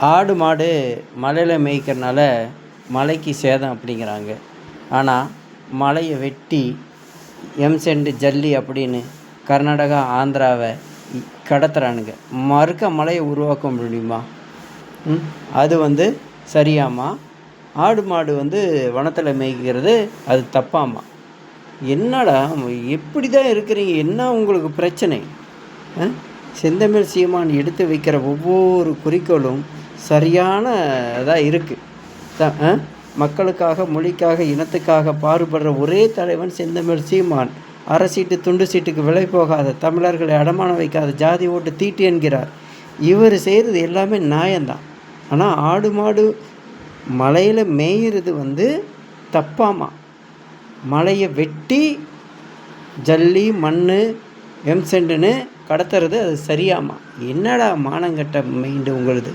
ஆடு மாடு மலையில் மேய்க்கிறனால மலைக்கு சேதம் அப்படிங்கிறாங்க. ஆனால் மலையை வெட்டி எம்செண்டு ஜல்லி அப்படின்னு கர்நாடகா ஆந்திராவை கடத்துறானுங்க. மறுக்க மலையை உருவாக்க முடியுமா? அது சரியாம்மா? ஆடு மாடு வனத்தில் மேய்க்கிறது அது தப்பாம்மா? என்னடா எப்படி தான் இருக்கிறீங்க? என்ன உங்களுக்கு பிரச்சனை? செந்தமிழ் சீமான் எடுத்து வைக்கிற ஒவ்வொரு குறிக்கோளும் சரியானதாக இருக்குது. மக்களுக்காக, மொழிக்காக, இனத்துக்காக பாடுபடுற ஒரே தலைவன் செந்தமிழ் சீமான். அரசீட்டு துண்டு சீட்டுக்கு விலை போகாத, தமிழர்களை அடமானம் வைக்காத, ஜாதி ஓட்டு தீட்டு என்கிறார். இவர் செய்கிறது எல்லாமே நியாயம்தான். ஆனால் ஆடு மாடு மலையில் மேய்கிறது தப்பாமா? மலையை வெட்டி ஜல்லி மண் எம்செண்டுன்னு கடத்துறது அது சரியாமா? என்னடா மானங்கட்ட மைண்டு உங்களுது?